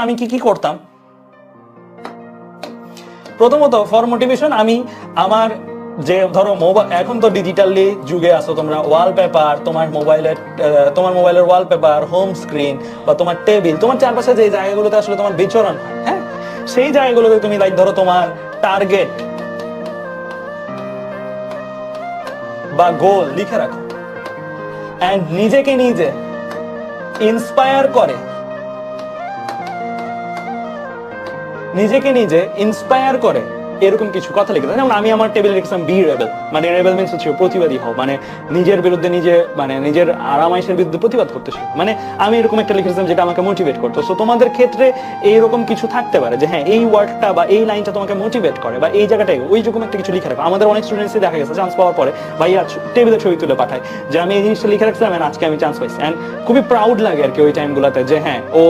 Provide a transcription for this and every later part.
আমি কি কি করতাম? প্রথমত ফর মোটিভেশন আমি আমার যে ধরো মোবাইল, এখন তো ডিজিটালি যুগে আসো তোমরা, ওয়ালপেপার, তোমার মোবাইলের ওয়ালপেপার, হোম স্ক্রিন বা তোমার টেবিল, তোমার চারপাশে যে জায়গাগুলোতে আসলে তোমার বিচরণ হয়, হ্যাঁ, সেই জায়গাগুলোতে তুমি লাইক ধরো তোমার টার্গেট বা গোল লিখে রাখো, এন্ড নিজেকে নিজে ইন্সপায়ার করে, এরকম কিছু কথা লিখে দেয়। যেমন আমি আমার টেবিলে লিখেছিলাম বি রেবেল, মানে রেবেল মিন্স হচ্ছে প্রতিবাদী হও, মানে নিজের বিরুদ্ধে নিজে, মানে নিজের আরামাইশের বিরুদ্ধে প্রতিবাদ করতে শিখো। মানে আমি এরকম একটা লিখেছিলাম যেটা আমাকে মোটিভেট করতো। সো তোমাদের ক্ষেত্রে এইরকম কিছু থাকতে পারে যে হ্যাঁ এই ওয়ার্ডটা বা এই লাইনটা তোমাকে মোটিভেট করে, বা এই জায়গাটায় ওই রকম একটা কিছু লিখে রাখো। আমাদের অনেক স্টুডেন্টসই দেখা গেছে চান্স পাওয়ার পরে ভাইয়া টেবিলে ছবি তুলে পাঠায় যে আমি এই জিনিসটা লিখে রাখছিলাম আজকে আমি চান্স পাইছি, এন্ড খুবই প্রাউড লাগে আর কি ওই টাইমগুলোতে যে হ্যাঁ ও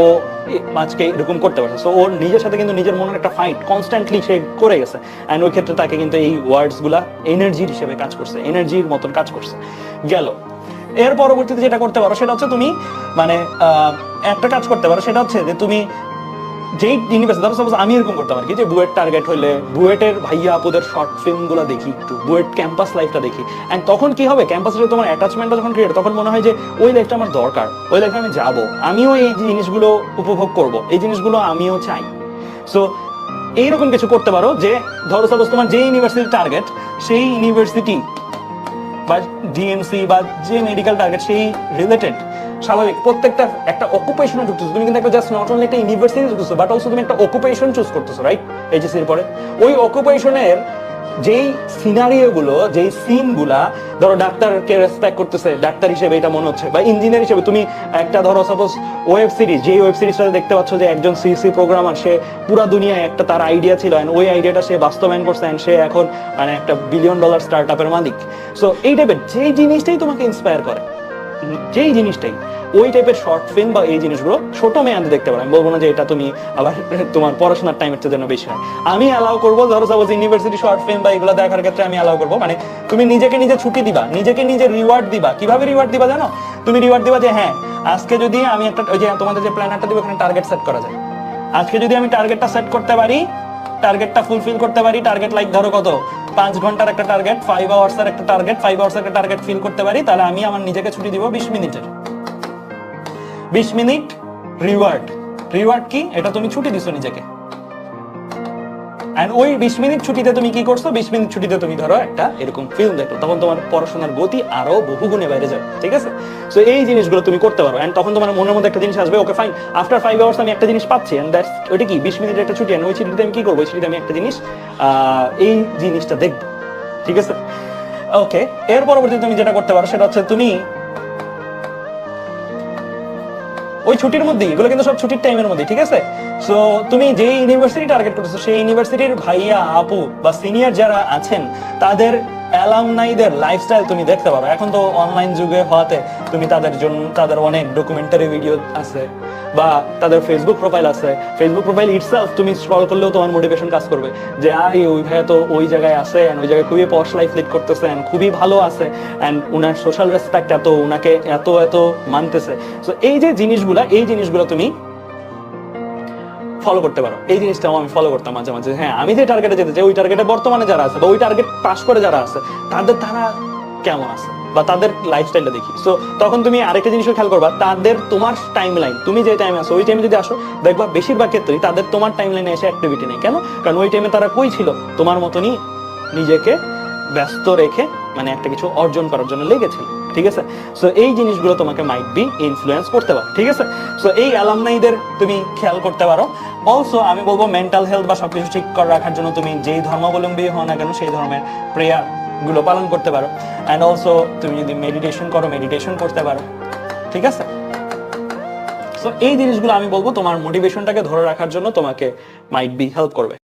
আজকে এরকম করতে পারছে। সো ওর নিজের সাথে কিন্তু নিজের মনের একটা ফাইট কনস্ট্যান্টলি সে করে গেছে, এন্ড ওই ক্ষেত্রে তাকে কিন্তু এই ওয়ার্ডস গুলা এনার্জির হিসেবে কাজ করছে, এনার্জির মতন কাজ করছে। গেল এর পরবর্তীতে যেটা করতে পারো সেটা হচ্ছে তুমি মানে একটা কাজ করতে পারো, সেটা হচ্ছে যে তুমি যেই ইউনিভার্সিটি, ধরো সাপোজ আমি এরকম করতাম আর কি, যে বুয়েট টার্গেট হইলে বুয়েটের ভাইয়া আপুদের শর্ট ফিল্ম গুলো দেখি, একটু বুয়েট ক্যাম্পাস লাইফটা দেখি, এন্ড তখন কি হবে ক্যাম্পাসে তোমার অ্যাটাচমেন্টটা যখন ক্রিয়েট, তখন মনে হয় যে ওই লাইফটা আমার দরকার, ওই লাইফে আমি যাবো, আমিও এই জিনিসগুলো উপভোগ করব, এই জিনিসগুলো আমিও চাই। সো এইরকম কিছু করতে পারো যে ধরো সাপোজ তোমার যে ইউনিভার্সিটির টার্গেট, সেই ইউনিভার্সিটি বা ডিএমসি বা যে মেডিকেল টার্গেট সেই রিলেটেড স্বাভাবিক প্রত্যেকটা একটা অকুপেশনে ঢুকতেছো তুমি, কিন্তু একটা জাস্ট নট অনলি একটা ইউনিভার্সিটি ঢুকতেছো, বাট অলসো তুমি একটা অকুপেশন চুজ করতেছো, রাইট? এইচএসসির পরে ওই অকুপেশনের যেই সিনারিও গুলো, যেই সিন গুলা, ধরো ডাক্তারকে রেসপেক্ট করতেছে ডাক্তার হিসেবে এটা মনে হচ্ছে, বা ইঞ্জিনিয়ার হিসেবে তুমি একটা ধরো সাপোজ ওয়েব সিরিজ, যেই ওয়েব সিরিজটা দেখতে পাচ্ছ যে একজন সিসি প্রোগ্রামার, সে পুরা দুনিয়ায় একটা তার আইডিয়া ছিল, এন্ড ওই আইডিয়াটা সে বাস্তবায়ন করছে, এন্ড সে এখন মানে একটা $1 বিলিয়ন স্টার্টআপের মালিক। সো এই টাইপের যেই জিনিসটাই তোমাকে ইন্সপায়ার করে, যেই জিনিসটাই, ওই টাইপের শর্ট ফিল্ম বা এই জিনিসগুলো ছোট মেয়াদে দেখতে পারো। আমি বলবো না যে এটা তুমি আবার তোমার পড়াশোনার টাইমের জন্য বেশি হয়, আমি অ্যালাউ করবো। ধরো সাপোজ ইউনিভার্সিটি শর্ট ফিল্ম বা এগুলো দেখার ক্ষেত্রে আমি অ্যালাউ করবো, মানে তুমি নিজেকে নিজে ছুটি দিবা, নিজেকে নিজে রিওয়ার্ড দিবা। কিভাবে রিওয়ার্ড দিবা জানো? তুমি রিওয়ার্ড দিবা যে হ্যাঁ আজকে যদি আমি একটা, ওই যে তোমাদের যে প্ল্যানারটা দিব ওখানে টার্গেট সেট করা যায়, আজকে যদি আমি টার্গেটটা সেট করতে পারি, টার্গেটটা ফুলফিল করতে পারি, টার্গেট লাইক ধরো কত 5 ঘন্টার একটা টার্গেট, 5 আওয়ার্সের একটা টার্গেট, 5 আওয়ার্সের একটা টার্গেট ফিল করতে পারি, তাহলে আমি আমার নিজেকে ছুটি দিব 20 মিনিটের। 20 মিনিট রিওয়ার্ড। রিওয়ার্ড কি? এটা তুমি ছুটি দিছো নিজেকে, এন্ড ওই 20 মিনিট ছুটিতে তুমি কি করছো? 20 মিনিট ছুটিতে তুমি ধরো একটা এরকম ফিল্ম দেখো, তখন তোমার পড়াশোনার গতি আরো বহুগুণে বাইরে যাবে, ঠিক আছে? সো এই জিনিসগুলো তুমি করতে পারো, এন্ড তখন তোমার মনের মধ্যে একটা জিনিস আসবে, ওকে ফাইন, আফটার 5 আওয়ার্স আমি একটা জিনিস পাচ্ছি, এন্ড দ্যাটস ওইটা কি 20 মিনিটের একটা ছুটি, এন্ড ওই ছুটিতে আমি কি করবো? ওই ছুটিতে আমি একটা জিনিস এই জিনিসটা দেখবো, ঠিক আছে? ওকে, এর পরবর্তী তুমি যেটা করতে পারো সেটা হচ্ছে তুমি ওই ছুটির মধ্যে, এগুলো কিন্তু সব ছুটির টাইমের মধ্যে, ঠিক আছে? সো তুমি যে ইউনিভার্সিটি টার্গেট করতেছো সেই ইউনিভার্সিটির ভাইয়া আপু বা সিনিয়র যারা আছেন তাদের অ্যালামনাইদের লাইফস্টাইল তুমি দেখতে পারো। এখন তো অনলাইন যুগে হওয়াতে তুমি তাদের জন্য, তাদের অনেক ডকুমেন্টারি ভিডিও আছে, বা তাদের ফেসবুক প্রোফাইল আছে। ফেসবুক প্রোফাইল ইটসেলফ তুমি স্ক্রল করলেও তোমার মোটিভেশন কাজ করবে যে ওই ভাইয়া তো ওই জায়গায় আছে, এন্ড ওই জায়গায় খুবই পশ লাইফ লিড করতেছে, এন্ড খুবই ভালো আছে, এন্ড উনার সোশ্যাল রেসপেক্ট এত, উনাকে এত এত মানতেছে। সো এই যে জিনিসগুলা, এই জিনিসগুলো তুমি ফলো করতে পারো। এই জিনিসটাও আমি ফলো করতাম মাঝে মাঝে, হ্যাঁ আমি যে টার্গেটে যেতে চাই ওই টার্গেটে বর্তমানে যারা আছে বা ওই টার্গেট পাস করে যারা আছে তারা কেমন আছে বা তাদের লাইফস্টাইলটা দেখি। সো তখন তুমি আরেকটা জিনিসও খেয়াল করবা, তাদের তোমার টাইম লাইন, তুমি যে টাইমে আসো ওই টাইমে যদি আসো দেখবা বেশিরভাগ ক্ষেত্রেই তাদের তোমার টাইম লাইনে এসে অ্যাক্টিভিটি নেই। কেন? কারণ ওই টাইমে তারা কই ছিল? তোমার মতনই নিজেকে ব্যস্ত রেখে মানে একটা কিছু অর্জন করার জন্য লেগেছিল, ঠিক আছে? সো এই জিনিসগুলো তোমাকে মাইট বি ইনফ্লুয়েন্স করতে পারে, ঠিক আছে? সো এই অ্যালামনাইদের তুমি খেয়াল করতে পারো। অলসো আমি বলবো মেন্টাল হেলথ বা সবকিছু ঠিক করে রাখার জন্য তুমি যেই ধর্মাবলম্বী হও না কেন সেই ধর্মের প্রেয়ার গুলো পালন করতে পারো, এন্ড অলসো তুমি যদি মেডিটেশন করো, মেডিটেশন করতে পারো, ঠিক আছে? সো এই জিনিসগুলো আমি বলবো তোমার মোটিভেশনটাকে ধরে রাখার জন্য তোমাকে মাইট বি হেল্প করবে।